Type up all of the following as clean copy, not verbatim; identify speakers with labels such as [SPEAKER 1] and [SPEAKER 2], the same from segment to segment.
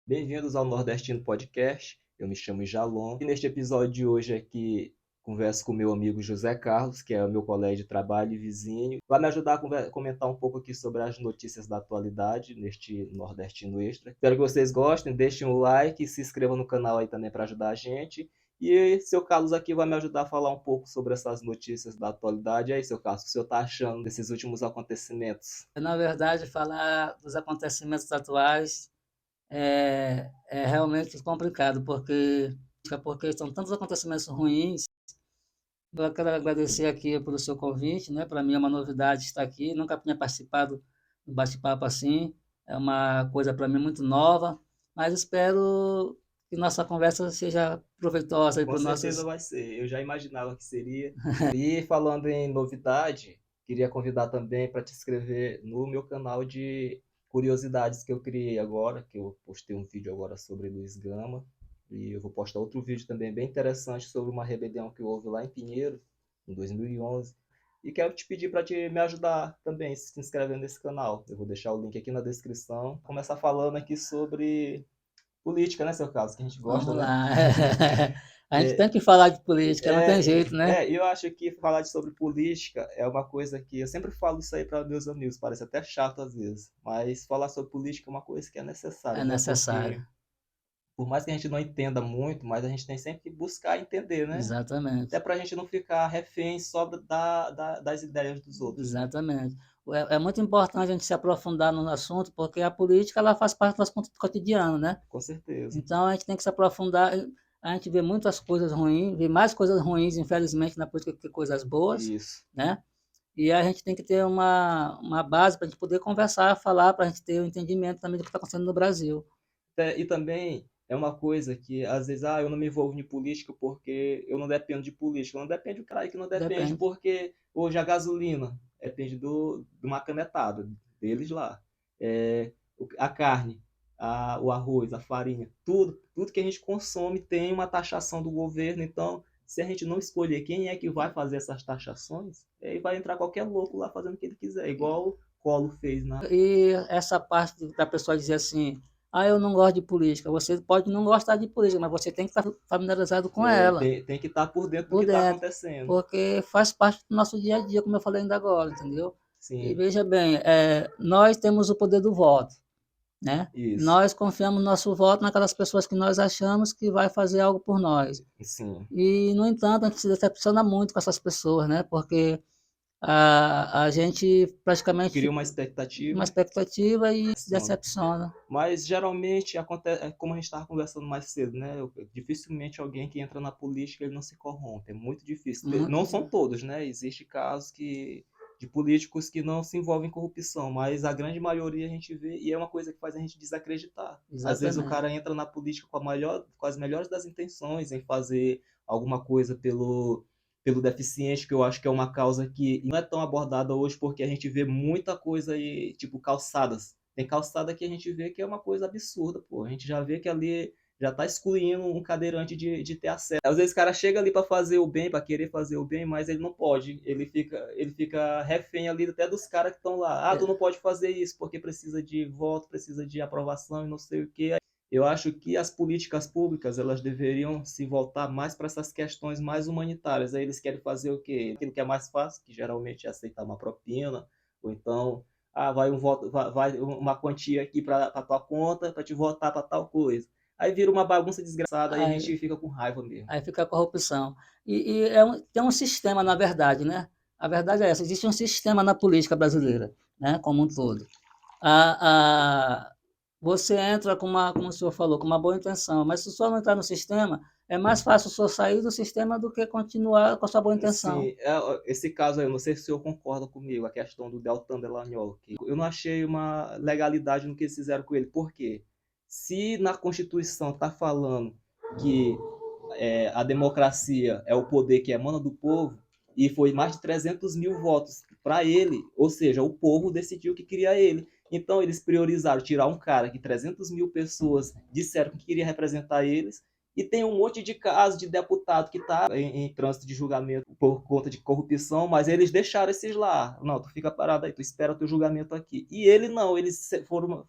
[SPEAKER 1] Bem-vindos ao Nordestino Podcast. Eu me chamo Jalon e neste episódio de hoje aqui converso com meu amigo José Carlos, que é o meu colega de trabalho e vizinho. Vai me ajudar a comentar um pouco aqui sobre as notícias da atualidade neste Nordestino Extra. Espero que vocês gostem, deixem um like e se inscrevam no canal aí também para ajudar a gente. E seu Carlos aqui vai me ajudar a falar um pouco sobre essas notícias da atualidade. E aí, seu Carlos, o que o senhor está achando desses últimos acontecimentos?
[SPEAKER 2] Na verdade, falar dos acontecimentos atuais é realmente complicado, porque são tantos acontecimentos ruins. Eu quero agradecer aqui pelo seu convite, né? Para mim é uma novidade estar aqui, nunca tinha participado de um bate-papo assim, é uma coisa para mim muito nova, mas espero que nossa conversa seja proveitosa
[SPEAKER 1] Com
[SPEAKER 2] para os
[SPEAKER 1] certeza
[SPEAKER 2] nossos.
[SPEAKER 1] vai ser. Eu já imaginava que seria. E falando em novidade, queria convidar também para te inscrever no meu canal de curiosidades que eu criei agora, que eu postei um vídeo agora sobre Luiz Gama. E eu vou postar outro vídeo também bem interessante sobre uma rebelião que houve lá em Pinheiro, em 2011. E quero te pedir para me ajudar também, se inscrevendo nesse canal. Eu vou deixar o link aqui na descrição. Começar falando aqui sobre política, né, seu Carlos? Que a gente gosta,
[SPEAKER 2] Vamos
[SPEAKER 1] né?
[SPEAKER 2] lá. A gente tem que falar de política, não tem jeito, né?
[SPEAKER 1] Eu acho que falar sobre política é uma coisa que eu sempre falo isso aí para meus amigos, parece até chato às vezes, mas falar sobre política é uma coisa que é necessária,
[SPEAKER 2] É
[SPEAKER 1] né? Porque
[SPEAKER 2] necessário.
[SPEAKER 1] por mais que a gente não entenda muito, mas a gente tem sempre que buscar entender, né?
[SPEAKER 2] Exatamente.
[SPEAKER 1] Até para a gente não ficar refém só das ideias dos outros, né?
[SPEAKER 2] Exatamente. É muito importante a gente se aprofundar no assunto, porque a política ela faz parte do nosso cotidiano, né?
[SPEAKER 1] Com certeza.
[SPEAKER 2] Então a gente tem que se aprofundar. A gente vê muitas coisas ruins, vê mais coisas ruins, infelizmente, na política que coisas boas,
[SPEAKER 1] Isso.
[SPEAKER 2] né? E a gente tem que ter uma base para a gente poder conversar, falar, para a gente ter o entendimento também do que está acontecendo no Brasil.
[SPEAKER 1] E também é uma coisa que, às vezes, eu não me envolvo em política porque eu não dependo de política. Não depende do cara que não depende,
[SPEAKER 2] Depende.
[SPEAKER 1] porque hoje a gasolina depende de uma canetada deles lá. A carne, o arroz, a farinha, tudo que a gente consome tem uma taxação do governo. Então, se a gente não escolher quem é que vai fazer essas taxações, aí vai entrar qualquer louco lá fazendo o que ele quiser, igual o Collor fez na.
[SPEAKER 2] E essa parte da pessoa dizer assim, eu não gosto de política. Você pode não gostar de política, mas você tem que estar familiarizado com ela,
[SPEAKER 1] Tem que estar por dentro do
[SPEAKER 2] por
[SPEAKER 1] que está
[SPEAKER 2] dentro,
[SPEAKER 1] acontecendo.
[SPEAKER 2] porque faz parte do nosso dia a dia, como eu falei ainda agora, entendeu? E
[SPEAKER 1] Sim,
[SPEAKER 2] veja bem, nós temos o poder do voto, né?
[SPEAKER 1] isso.
[SPEAKER 2] Nós confiamos nosso voto naquelas pessoas que nós achamos que vai fazer algo por nós.
[SPEAKER 1] Sim.
[SPEAKER 2] E, no entanto, a gente se decepciona muito com essas pessoas, né? Porque a gente
[SPEAKER 1] Cria
[SPEAKER 2] praticamente
[SPEAKER 1] uma
[SPEAKER 2] uma
[SPEAKER 1] expectativa,
[SPEAKER 2] expectativa e se
[SPEAKER 1] funciona.
[SPEAKER 2] decepciona.
[SPEAKER 1] Mas geralmente acontece, como a gente estava conversando mais cedo, né? Dificilmente alguém que entra na política ele não se corrompe. É muito difícil.
[SPEAKER 2] Muito,
[SPEAKER 1] Não são todos, né? Existem casos de políticos que não se envolvem em corrupção, mas a grande maioria a gente vê e é uma coisa que faz a gente desacreditar. Às vezes o
[SPEAKER 2] exatamente.
[SPEAKER 1] cara entra na política com as melhores das intenções em fazer alguma coisa pelo deficiente, que eu acho que é uma causa que não é tão abordada hoje, porque a gente vê muita coisa aí, tipo calçadas. Tem calçada que a gente vê que é uma coisa absurda, pô. A gente já vê que ali já tá excluindo um cadeirante de ter acesso. Às vezes o cara chega ali para fazer o bem, para querer fazer o bem, mas ele não pode. Ele fica refém ali até dos caras que estão lá. Tu não pode fazer isso porque precisa de voto, precisa de aprovação e não sei o quê. Eu acho que as políticas públicas elas deveriam se voltar mais para essas questões mais humanitárias. Aí eles querem fazer o quê? Aquilo que é mais fácil, que geralmente é aceitar uma propina, ou então vai um voto, vai uma quantia aqui para tua conta para te votar para tal coisa. Aí vira uma bagunça desgraçada e a
[SPEAKER 2] Aí,
[SPEAKER 1] gente fica com raiva mesmo.
[SPEAKER 2] aí fica a corrupção. E tem um sistema, na verdade, né? A verdade é essa, existe um sistema na política brasileira, né? Como um todo. A, a, você entra como o senhor falou, com uma boa intenção, mas se o senhor não entrar no sistema, é mais fácil o senhor sair do sistema do que continuar com a sua boa intenção.
[SPEAKER 1] Sim, esse caso aí, eu não sei se o senhor concorda comigo, a questão do Deltan Delagnol, que eu não achei uma legalidade no que eles fizeram com ele. Por quê? Se na Constituição está falando que a democracia é o poder que emana do povo, e foi mais de 300 mil votos para ele, ou seja, o povo decidiu que queria ele. Então eles priorizaram tirar um cara que 300 mil pessoas disseram que queria representar eles, e tem um monte de casos de deputado que está em trânsito de julgamento por conta de corrupção, mas eles deixaram esses lá. Não, tu fica parado aí, tu espera teu julgamento aqui. E ele não,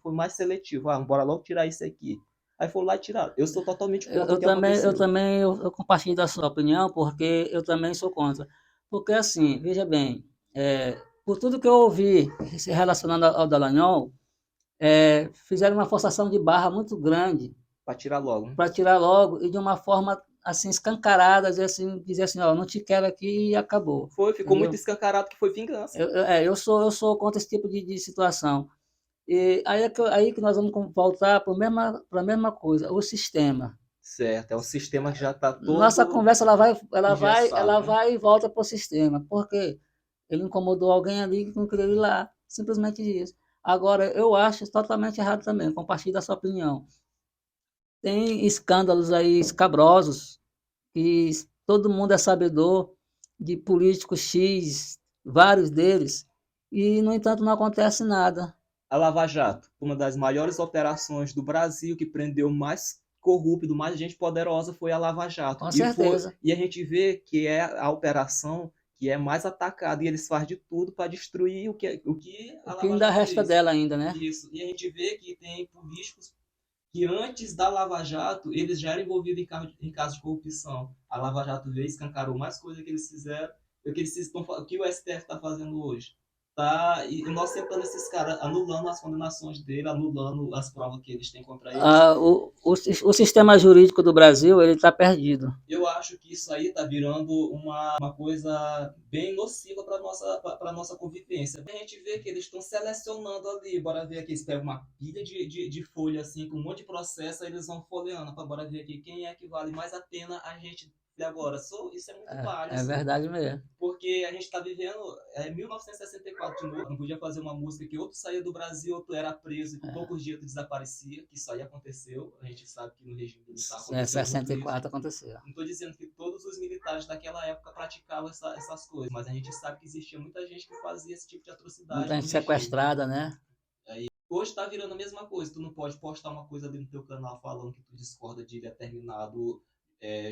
[SPEAKER 1] foi mais seletivo. Bora logo tirar isso aqui. Aí foram lá e tiraram. Eu sou totalmente
[SPEAKER 2] Eu,
[SPEAKER 1] contra o
[SPEAKER 2] eu
[SPEAKER 1] que
[SPEAKER 2] também, eu
[SPEAKER 1] aconteceu.
[SPEAKER 2] também eu compartilho da sua opinião, porque eu também sou contra. Porque assim, veja bem, por tudo que eu ouvi se relacionando ao Dallagnol, fizeram uma forçação de barra muito grande
[SPEAKER 1] Pra tirar logo, né?
[SPEAKER 2] para tirar logo e de uma forma assim escancarada, dizer assim, ó, não te quero aqui e acabou,
[SPEAKER 1] Ficou muito
[SPEAKER 2] entendeu?
[SPEAKER 1] escancarado que foi vingança.
[SPEAKER 2] Eu sou contra esse tipo de situação. E aí que nós vamos voltar para a mesma coisa, o sistema.
[SPEAKER 1] Certo, é um sistema que já tá
[SPEAKER 2] Nossa
[SPEAKER 1] todo
[SPEAKER 2] conversa ela
[SPEAKER 1] engessado, né?
[SPEAKER 2] vai e volta para o sistema. Por quê? Ele incomodou alguém ali que não queria ir lá, simplesmente isso. Agora, eu acho totalmente errado também, compartilho da sua opinião. Tem escândalos aí escabrosos, que todo mundo é sabedor de políticos X, vários deles, e, no entanto, não acontece nada.
[SPEAKER 1] A Lava Jato, uma das maiores operações do Brasil, que prendeu mais corrupto, mais gente poderosa, foi a Lava Jato.
[SPEAKER 2] Com certeza.
[SPEAKER 1] E a gente vê que é a operação que é mais atacada e eles fazem de tudo para destruir o que
[SPEAKER 2] O
[SPEAKER 1] a
[SPEAKER 2] que
[SPEAKER 1] Lava
[SPEAKER 2] ainda
[SPEAKER 1] Jato
[SPEAKER 2] resta
[SPEAKER 1] fez.
[SPEAKER 2] dela ainda, né?
[SPEAKER 1] Isso. E a gente vê que tem políticos que antes da Lava Jato eles já eram envolvidos em casos de corrupção. A Lava Jato veio e escancarou mais coisas que eles fizeram, o que o STF está fazendo hoje. Tá, e nós sentando esses caras, anulando as condenações dele, anulando as provas que eles têm contra eles.
[SPEAKER 2] O sistema jurídico do Brasil ele está perdido.
[SPEAKER 1] Eu acho que isso aí tá virando uma coisa bem nociva para nossa convivência. A gente vê que eles estão selecionando ali, bora ver aqui, eles pegam uma pilha de folha assim, com um monte de processo, aí eles vão folheando, para bora ver aqui quem é que vale mais a pena a gente de agora. Isso é muito palha,
[SPEAKER 2] É verdade mesmo.
[SPEAKER 1] porque a gente está vivendo 1964 de novo, não podia fazer uma música que outro saía do Brasil, outro era preso e por poucos dias desaparecia, que isso aí aconteceu, a gente sabe que no regime militar aconteceu muito isso.
[SPEAKER 2] 64 aconteceu.
[SPEAKER 1] Não estou dizendo que todos os militares daquela época praticavam essas coisas, mas a gente sabe que existia muita gente que fazia esse tipo de atrocidade.
[SPEAKER 2] Muita gente sequestrada, né?
[SPEAKER 1] Hoje está virando a mesma coisa. Tu não pode postar uma coisa ali no teu canal falando que tu discorda de determinado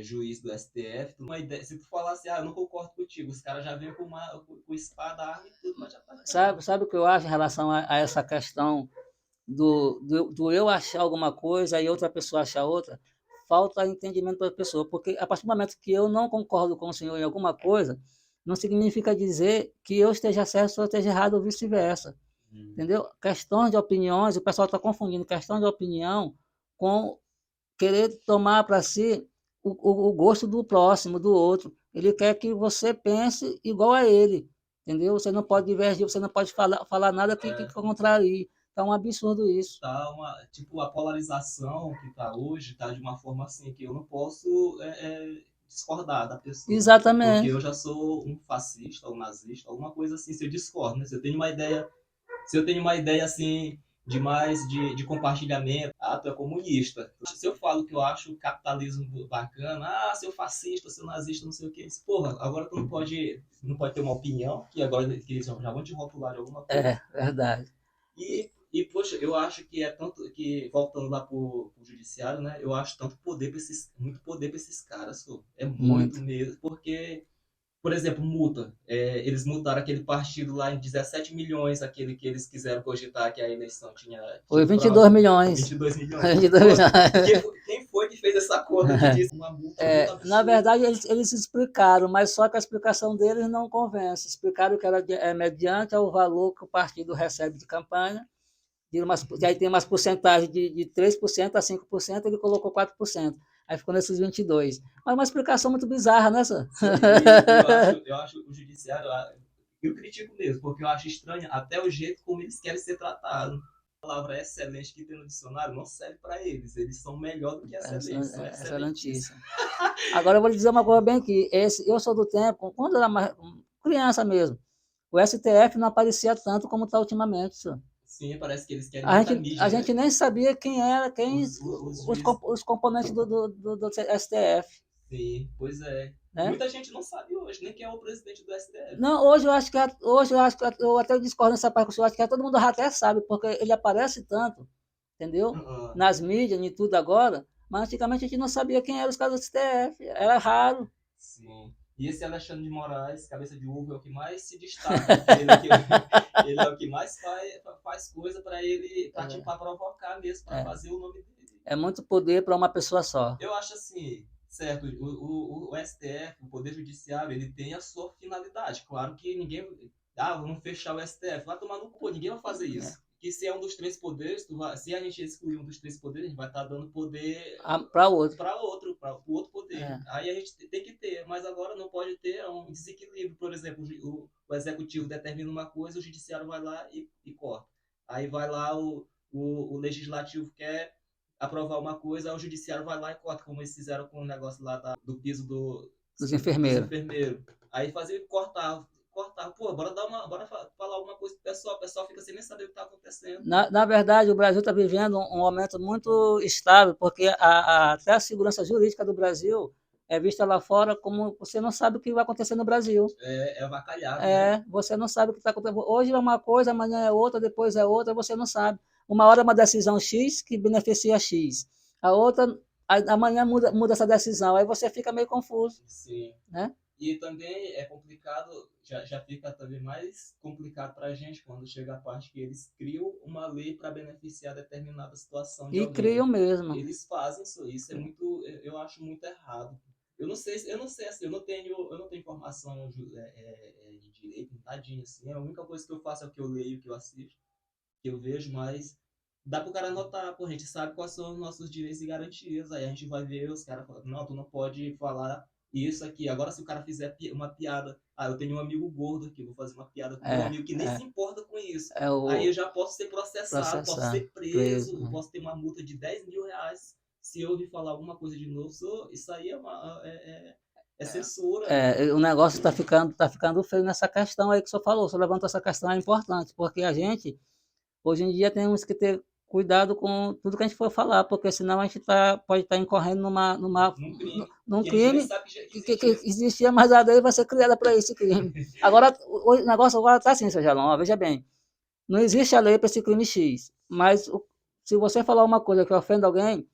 [SPEAKER 1] juiz do STF. Se tu falar assim, eu não concordo contigo, os caras já vêm com espada, arma e tudo, mas já tá.
[SPEAKER 2] Sabe o que eu acho em relação a essa questão do eu achar alguma coisa e outra pessoa achar outra? Falta entendimento da pessoa, porque a partir do momento que eu não concordo com o senhor em alguma coisa, não significa dizer que eu esteja certo ou eu esteja errado ou vice-versa. Entendeu? Questões de opiniões, o pessoal está confundindo questão de opinião com querer tomar para si o gosto do próximo, do outro. Ele quer que você pense igual a ele, entendeu? Você não pode divergir, você não pode falar nada que contrarie. É um absurdo isso.
[SPEAKER 1] Tá tipo, a polarização que tá hoje tá de uma forma assim que eu não posso discordar da pessoa.
[SPEAKER 2] Exatamente.
[SPEAKER 1] Porque eu já sou um fascista, um nazista, alguma coisa assim, se eu discordo, né? Se eu tenho uma ideia assim de compartilhamento, tu é comunista. Se eu falo que eu acho o capitalismo bacana, seu fascista, seu nazista, não sei o que, porra, agora tu não pode ter uma opinião, que agora que eles já vão te rotular de alguma coisa.
[SPEAKER 2] É, verdade.
[SPEAKER 1] Poxa, eu acho que é tanto que, voltando lá pro judiciário, né, eu acho muito poder pra esses caras, pô. É muito mesmo, porque por exemplo, multa. Eles multaram aquele partido lá em 17 milhões, aquele que eles quiseram cogitar que a eleição tinha.
[SPEAKER 2] Foi 22 milhões.
[SPEAKER 1] 22 milhões.
[SPEAKER 2] 22 milhões.
[SPEAKER 1] Quem foi que fez essa conta que disse uma multa muito absurda?
[SPEAKER 2] Na verdade, eles explicaram, mas só que a explicação deles não convence. Explicaram que era mediante ao valor que o partido recebe de campanha. Aí tem umas porcentagens de 3% a 5%, ele colocou 4%. Aí ficou nesses 22. Mas uma explicação muito bizarra, né, Sam?
[SPEAKER 1] Eu acho o judiciário, eu critico mesmo, porque eu acho estranho até o jeito como eles querem ser tratados. A palavra excelente que tem no dicionário não serve para eles. Eles são melhor do que excelentes. São
[SPEAKER 2] excelentíssimo. Agora eu vou lhe dizer uma coisa bem aqui. Eu sou do tempo, quando eu era mais criança mesmo, o STF não aparecia tanto como está ultimamente, senhor.
[SPEAKER 1] Sim, parece que eles querem muita mídia,
[SPEAKER 2] a gente nem sabia quem era, os componentes do STF.
[SPEAKER 1] Sim, pois é. Né? Muita gente não sabe hoje, nem quem é o presidente do STF.
[SPEAKER 2] Não, hoje eu acho que eu até discordo nessa parte, eu acho que todo mundo até sabe, porque ele aparece tanto, entendeu? Nas mídias, em tudo agora, mas antigamente a gente não sabia quem eram os caras do STF, era raro.
[SPEAKER 1] Sim. E esse Alexandre de Moraes, cabeça de uva, é o que mais se destaca. Ele é o que mais faz coisa para ele, para provocar mesmo, para fazer o nome dele.
[SPEAKER 2] É muito poder para uma pessoa só.
[SPEAKER 1] Eu acho assim, certo, o STF, o Poder Judiciário, ele tem a sua finalidade. Claro que ninguém. Ah, vamos fechar o STF. Vai tomar no cu, ninguém vai fazer
[SPEAKER 2] É.
[SPEAKER 1] isso. Que se é um dos três poderes, se a gente excluir um dos três poderes, a gente vai estar dando poder
[SPEAKER 2] Para outro.
[SPEAKER 1] para o outro poder.
[SPEAKER 2] É.
[SPEAKER 1] Aí a gente tem que ter, mas agora não pode ter um desequilíbrio. Por exemplo, o executivo determina uma coisa, o judiciário vai lá e corta. Aí vai lá o legislativo quer aprovar uma coisa, aí o judiciário vai lá e corta, como eles fizeram com o negócio lá do piso
[SPEAKER 2] Dos
[SPEAKER 1] dos
[SPEAKER 2] enfermeiros.
[SPEAKER 1] enfermeiros. Aí fazia cortar. Pô, bora falar alguma coisa pro pessoal. O pessoal fica sem nem saber o que tá acontecendo.
[SPEAKER 2] Na verdade, o Brasil está vivendo um momento muito estável, porque até a segurança jurídica do Brasil é vista lá fora como você não sabe o que vai acontecer no Brasil.
[SPEAKER 1] É avacalhado, né?
[SPEAKER 2] Você não sabe o que está acontecendo. Hoje é uma coisa, amanhã é outra, depois é outra, você não sabe. Uma hora é uma decisão X que beneficia X. A outra, amanhã muda essa decisão. Aí você fica meio confuso.
[SPEAKER 1] Sim.
[SPEAKER 2] Né?
[SPEAKER 1] E também é complicado, já fica também mais complicado para a gente quando chega a parte que eles criam uma lei para beneficiar determinada situação de
[SPEAKER 2] E
[SPEAKER 1] alguém.
[SPEAKER 2] criam mesmo.
[SPEAKER 1] Eles fazem isso é muito, eu acho muito errado. Eu não sei assim, eu não tenho informação de direito, tadinho assim. A única coisa que eu faço é o que eu leio, que eu assisto, que eu vejo, mas dá pro cara anotar, pô, a gente sabe quais são os nossos direitos e garantias. Aí a gente vai ver os caras falando, não, tu não pode falar isso aqui. Agora, se o cara fizer uma piada, eu tenho um amigo gordo aqui, vou fazer uma piada com meu amigo que nem se importa com isso. Aí eu já posso ser processado, posso ser preso, eu posso ter uma multa de 10 mil reais se eu ouvir falar alguma coisa de novo. Isso aí é censura.
[SPEAKER 2] O negócio tá ficando feio nessa questão aí que o senhor falou. O senhor levantou essa questão, é importante, porque a gente, hoje em dia, temos que ter cuidado com tudo que a gente for falar, porque senão a gente pode estar incorrendo num crime que existia, mas a lei vai ser criada para esse crime. Agora, o negócio agora está assim, seu Jalão, veja bem, não existe a lei para esse crime X, mas se você falar uma coisa que ofenda alguém,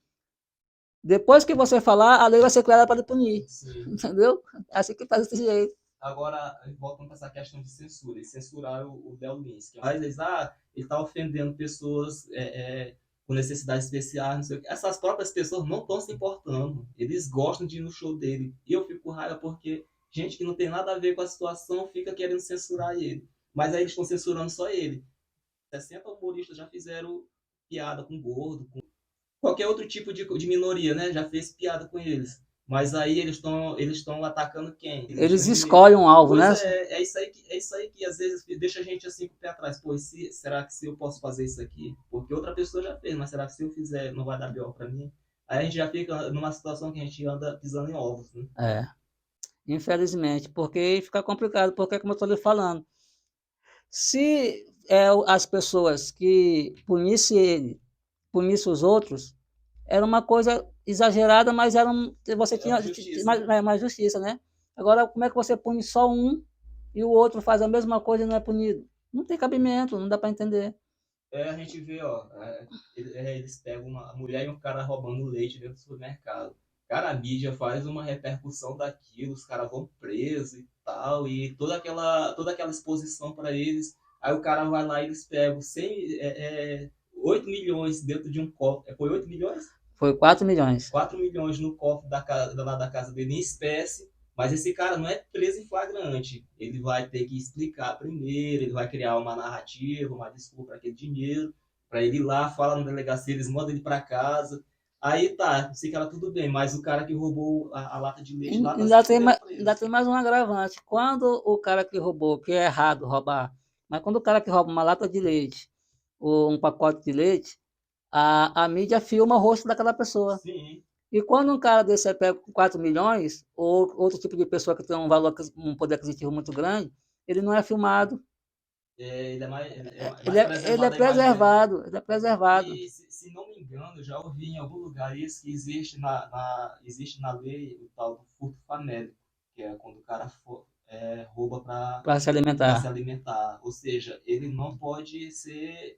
[SPEAKER 2] depois que você falar, a lei vai ser criada para lhe punir. Sim. Entendeu? Assim que faz desse jeito.
[SPEAKER 1] Agora, voltando para essa questão de censura, eles censuraram o Léo Lins. Mas eles, ele está ofendendo pessoas com necessidades especiais, não sei o quê. Essas próprias pessoas não estão se importando. Eles gostam de ir no show dele. E eu fico com raiva porque gente que não tem nada a ver com a situação fica querendo censurar ele. Mas aí eles estão censurando só ele. 60 humoristas já fizeram piada com gordo, com qualquer outro tipo de minoria, né? Já fez piada com eles. Mas aí eles estão atacando quem?
[SPEAKER 2] Eles escolhem um alvo, né?
[SPEAKER 1] É isso aí que às vezes deixa a gente assim com o pé atrás. Pô, será que se eu posso fazer isso aqui? Porque outra pessoa já fez, mas será que se eu fizer não vai dar B.O. pra mim? Aí a gente já fica numa situação que a gente anda pisando em ovos, né?
[SPEAKER 2] Infelizmente, porque fica complicado, porque como eu estou lhe falando, se as pessoas que punissem ele, punissem os outros, era uma coisa exagerada, mas você tinha mais justiça, né? Agora, como é que você pune só um e o outro faz a mesma coisa e não é punido? Não tem cabimento, não dá para entender.
[SPEAKER 1] A gente vê, eles pegam uma mulher e um cara roubando leite dentro do supermercado. Cara, a mídia faz uma repercussão daquilo, os caras vão presos e tal, e toda aquela exposição para eles. Aí o cara vai lá e eles pegam 8 milhões dentro de um cofre. Foi 8 milhões?
[SPEAKER 2] Foi 4 milhões.
[SPEAKER 1] 4 milhões no cofre lá da casa dele em espécie. Mas esse cara não é preso em flagrante. Ele vai ter que explicar primeiro, ele vai criar uma narrativa, uma desculpa para aquele dinheiro, para ele ir lá, fala na delegacia, eles mandam ele para casa. Aí tá, esse cara tudo bem, mas o cara que roubou a lata de leite lá...
[SPEAKER 2] Ainda tem mais um agravante. Quando o cara que roubou, que é errado roubar, mas quando o cara que rouba uma lata de leite, ou um pacote de leite, a mídia filma o rosto daquela pessoa.
[SPEAKER 1] Sim.
[SPEAKER 2] E quando um cara desse é pego com 4 milhões, ou outro tipo de pessoa que tem um poder aquisitivo muito grande, ele não é filmado.
[SPEAKER 1] Ele é mais
[SPEAKER 2] preservado. Ele é preservado.
[SPEAKER 1] E, se não me engano, eu já ouvi em algum lugar isso, que existe na lei o tal do furto famélico, que é quando o cara rouba para
[SPEAKER 2] se
[SPEAKER 1] alimentar. Ou seja, ele não pode ser...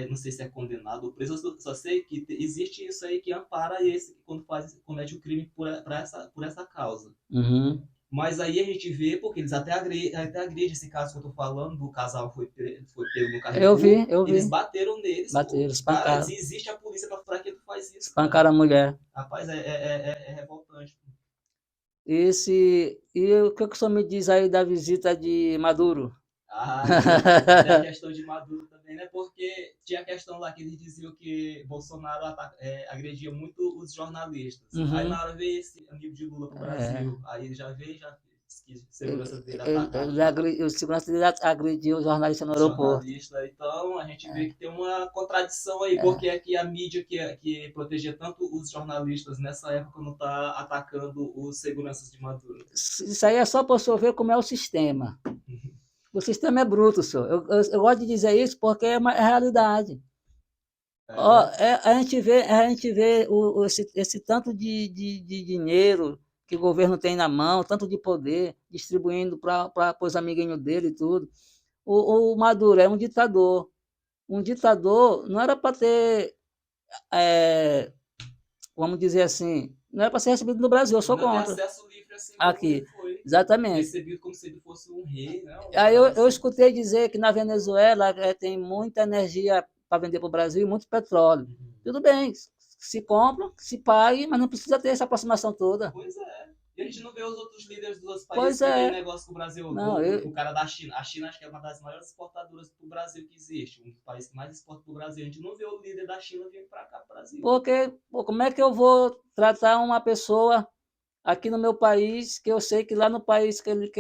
[SPEAKER 1] não sei se é condenado ou preso, eu só sei que existe isso aí que ampara esse quando comete o crime por essa causa.
[SPEAKER 2] Uhum.
[SPEAKER 1] Mas aí a gente vê, porque eles até agridem esse caso que eu tô falando, do casal foi pego no Carrefour,
[SPEAKER 2] Eu
[SPEAKER 1] eles
[SPEAKER 2] vi.
[SPEAKER 1] bateram neles, pô.
[SPEAKER 2] Bateram,
[SPEAKER 1] Cara,
[SPEAKER 2] espancaram.
[SPEAKER 1] se existe a polícia pra que tu faz isso, cara?
[SPEAKER 2] Espancaram a mulher.
[SPEAKER 1] Rapaz, é revoltante.
[SPEAKER 2] E o que o senhor me diz aí da visita de Maduro?
[SPEAKER 1] Ah, tem a questão de Maduro também, né? Porque tinha a questão lá que eles diziam que Bolsonaro agredia muito os jornalistas. Aí
[SPEAKER 2] Uhum.
[SPEAKER 1] na hora veio esse amigo de Lula pro
[SPEAKER 2] É,
[SPEAKER 1] Brasil. Aí ele já veio e já disse que segurança dele
[SPEAKER 2] o segurança dele agrediu o jornalista no
[SPEAKER 1] os
[SPEAKER 2] aeroporto.
[SPEAKER 1] jornalistas. Então a gente vê que tem uma contradição aí, porque é que a mídia que protegia tanto os jornalistas nessa época não está atacando os seguranças de Maduro.
[SPEAKER 2] Isso aí é só para o senhor ver como é o sistema. O sistema é bruto, senhor. Eu gosto de dizer isso porque é realidade. Ó,
[SPEAKER 1] É,
[SPEAKER 2] a gente vê esse tanto de dinheiro que o governo tem na mão, tanto de poder, distribuindo para os amiguinhos dele e tudo. O Maduro é um ditador. Um ditador não era para ter, é, vamos dizer assim, não era para ser recebido no Brasil, eu sou
[SPEAKER 1] não tem
[SPEAKER 2] contra.
[SPEAKER 1] acesso livre assim como ele
[SPEAKER 2] Aqui,
[SPEAKER 1] foi.
[SPEAKER 2] exatamente.
[SPEAKER 1] Recebido como se ele fosse um rei, né? Uma
[SPEAKER 2] Aí
[SPEAKER 1] parada
[SPEAKER 2] eu
[SPEAKER 1] assim.
[SPEAKER 2] escutei dizer que na Venezuela tem muita energia para vender para o Brasil e muito petróleo.
[SPEAKER 1] Uhum.
[SPEAKER 2] Tudo bem, se compra, se pague, mas não precisa ter essa aproximação toda.
[SPEAKER 1] Pois é. E a gente não vê os outros líderes dos outros países
[SPEAKER 2] Pois
[SPEAKER 1] que têm
[SPEAKER 2] é.
[SPEAKER 1] negócio com o Brasil.
[SPEAKER 2] Não,
[SPEAKER 1] O cara da China. A China acho que é uma das maiores exportadoras para o Brasil que existe. Um país que mais exporta para o Brasil. A gente não vê o líder da China vindo para cá, para o Brasil.
[SPEAKER 2] porque como é que eu vou tratar uma pessoa aqui no meu país, que eu sei que lá no país que ele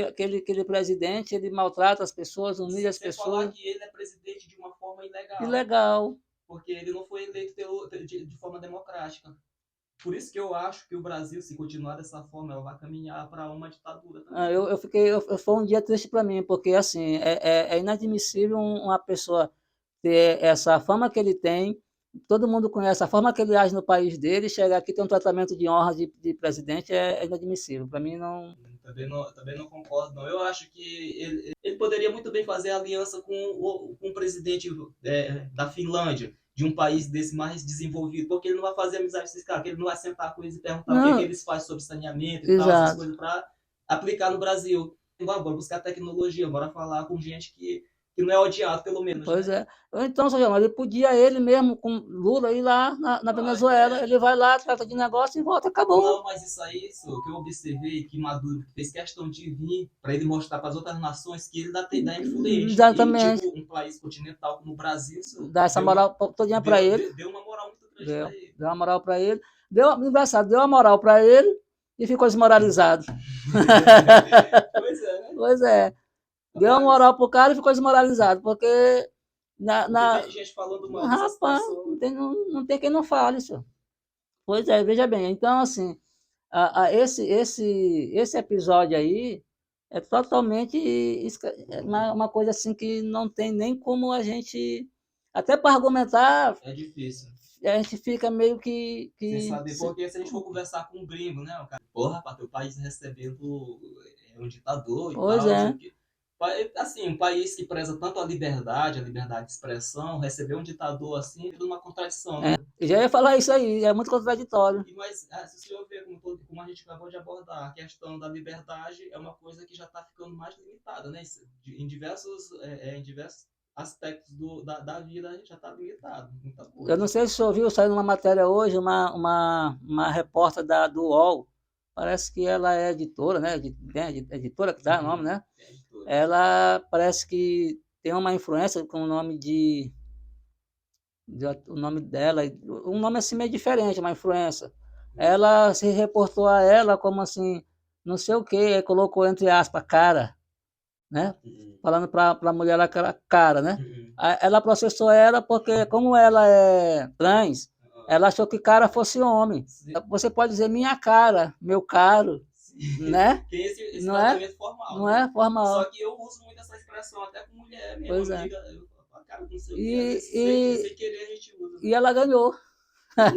[SPEAKER 2] é presidente, ele maltrata as pessoas, humilha as
[SPEAKER 1] Sem falar
[SPEAKER 2] pessoas.
[SPEAKER 1] que ele é presidente de uma forma ilegal.
[SPEAKER 2] Ilegal.
[SPEAKER 1] Porque ele não foi eleito de forma democrática. Por isso que eu acho que o Brasil, se continuar dessa forma, ela vai caminhar para uma ditadura também.
[SPEAKER 2] Foi um dia triste para mim, porque assim, é inadmissível uma pessoa ter essa fama que ele tem, todo mundo conhece a forma que ele age no país dele, chegar aqui e ter um tratamento de honra de presidente é inadmissível. Para mim, não.
[SPEAKER 1] Também não concordo, não. Eu acho que ele poderia muito bem fazer aliança com o presidente da Finlândia, de um país desse mais desenvolvido, porque ele não vai fazer amizade com esses caras, ele não vai sentar com eles e perguntar o que
[SPEAKER 2] Não,
[SPEAKER 1] eles fazem sobre saneamento e tal, essas
[SPEAKER 2] exato.
[SPEAKER 1] coisas para aplicar no Brasil. Bora buscar tecnologia, bora falar com gente que não é odiado, pelo menos,
[SPEAKER 2] Pois
[SPEAKER 1] né?
[SPEAKER 2] é. Então, Sr. Jamal, ele podia ele mesmo, com Lula, ir lá na
[SPEAKER 1] Vai,
[SPEAKER 2] Venezuela, ele vai lá, trata de negócio e volta, acabou.
[SPEAKER 1] Não, mas isso aí, isso que eu observei, que Maduro fez questão de vir para ele mostrar para as outras nações que ele dá influência. E,
[SPEAKER 2] Exatamente.
[SPEAKER 1] tipo, um país continental como o Brasil, isso
[SPEAKER 2] Dar essa moral todinha para ele.
[SPEAKER 1] deu uma moral muito grande para
[SPEAKER 2] Deu.
[SPEAKER 1] ele.
[SPEAKER 2] Deu uma moral para ele. Engraçado, deu uma moral para ele e ficou desmoralizado.
[SPEAKER 1] Pois é, né?
[SPEAKER 2] Pois é. Deu uma
[SPEAKER 1] Rapaz,
[SPEAKER 2] moral pro cara e ficou desmoralizado, porque
[SPEAKER 1] porque tem gente falando mal dessas
[SPEAKER 2] rapaz,
[SPEAKER 1] pessoas.
[SPEAKER 2] não tem quem não fale isso. Pois é, veja bem. Então, assim, esse episódio aí é totalmente uma coisa assim que não tem nem como a gente, até para argumentar,
[SPEAKER 1] É difícil.
[SPEAKER 2] a gente fica meio
[SPEAKER 1] Sem saber, porque se a gente for conversar com um gringo, né? O cara, porra, para teu país recebendo um ditador e
[SPEAKER 2] Pois
[SPEAKER 1] tal, não sei o
[SPEAKER 2] é.
[SPEAKER 1] quê. Assim, um país que preza tanto a liberdade de expressão, receber um ditador assim é tudo uma contradição, né?
[SPEAKER 2] Já ia falar isso aí, é muito contraditório.
[SPEAKER 1] Mas se o senhor ver como a gente acabou de abordar, a questão da liberdade é uma coisa que já está ficando mais limitada, né? Em diversos aspectos da vida a gente já está limitado, muita
[SPEAKER 2] Eu não
[SPEAKER 1] coisa.
[SPEAKER 2] sei se você ouviu, saiu numa matéria hoje, uma repórter do UOL, parece que ela é editora, né? Editora que dá o nome, né?
[SPEAKER 1] É de tudo.
[SPEAKER 2] Ela parece que tem uma influência com o nome o nome dela, um nome assim meio diferente, uma influência. Ela se reportou a ela como assim, não sei o que, colocou entre aspas, cara, né? Falando para a mulher lá que era cara, né? Ela processou ela porque, como ela é trans, ela achou que cara fosse homem.
[SPEAKER 1] Sim.
[SPEAKER 2] Você pode dizer minha cara, meu caro,
[SPEAKER 1] Sim.
[SPEAKER 2] né?
[SPEAKER 1] Tem esse
[SPEAKER 2] Não é?
[SPEAKER 1] tratamento formal,
[SPEAKER 2] Não
[SPEAKER 1] né?
[SPEAKER 2] é formal.
[SPEAKER 1] Só que eu uso muito essa expressão até com mulher, minha
[SPEAKER 2] Pois é.
[SPEAKER 1] amiga. Eu falo, cara, não sei o que, às
[SPEAKER 2] E,
[SPEAKER 1] vezes sem
[SPEAKER 2] e,
[SPEAKER 1] querer a gente usa.
[SPEAKER 2] e ela ganhou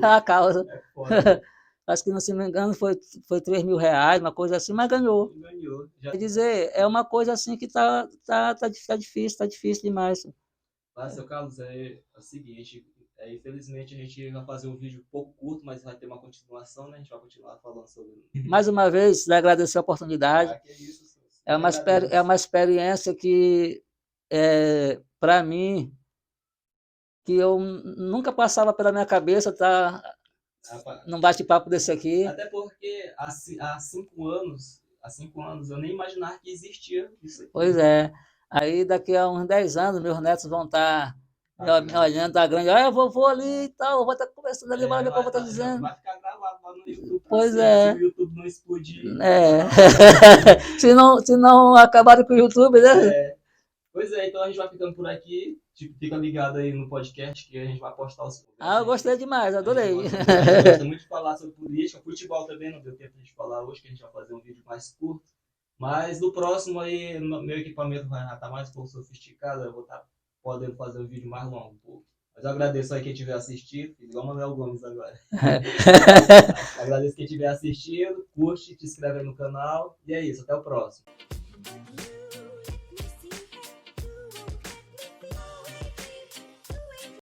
[SPEAKER 2] a causa.
[SPEAKER 1] É foda.
[SPEAKER 2] Acho que, não se me engano, foi 3 mil reais, uma coisa assim, mas ganhou.
[SPEAKER 1] Ganhou.
[SPEAKER 2] Quer dizer, é uma coisa assim que tá difícil demais.
[SPEAKER 1] Seu Carlos, é o seguinte, Infelizmente a gente vai fazer um vídeo um pouco curto, mas vai ter uma continuação, né? A gente vai continuar falando sobre.
[SPEAKER 2] Mais uma vez, agradecer a oportunidade.
[SPEAKER 1] Que é isso, senhor.
[SPEAKER 2] É uma experiência que, para mim, que eu nunca passava pela minha cabeça estar num bate-papo desse aqui.
[SPEAKER 1] Até porque há 5 anos eu nem imaginava que existia isso aqui.
[SPEAKER 2] Pois é. Aí daqui a uns 10 anos, meus netos vão estar me olhando, tá grande. Eu vou ali e tal, eu vou estar conversando ali, vai ver o que eu vou estar dizendo.
[SPEAKER 1] Vai ficar gravado lá no YouTube.
[SPEAKER 2] Pois é.
[SPEAKER 1] Se o YouTube não explodir.
[SPEAKER 2] Se não acabarem com o YouTube, né?
[SPEAKER 1] Pois é, então a gente vai ficando por aqui. Fica ligado aí no podcast que a gente vai postar os.
[SPEAKER 2] Eu gostei demais, adorei.
[SPEAKER 1] Eu gosto muito de falar sobre política, futebol também, não deu tempo de falar hoje, que a gente vai fazer um vídeo mais curto. Mas no próximo aí, meu equipamento vai estar mais pouco sofisticado, eu vou estar podendo fazer um vídeo mais longo. Mas eu agradeço aí quem tiver assistido, fiz igual o Manuel Gomes agora. Agradeço quem tiver assistido, curte, te inscreve aí no canal, e é isso, até o próximo.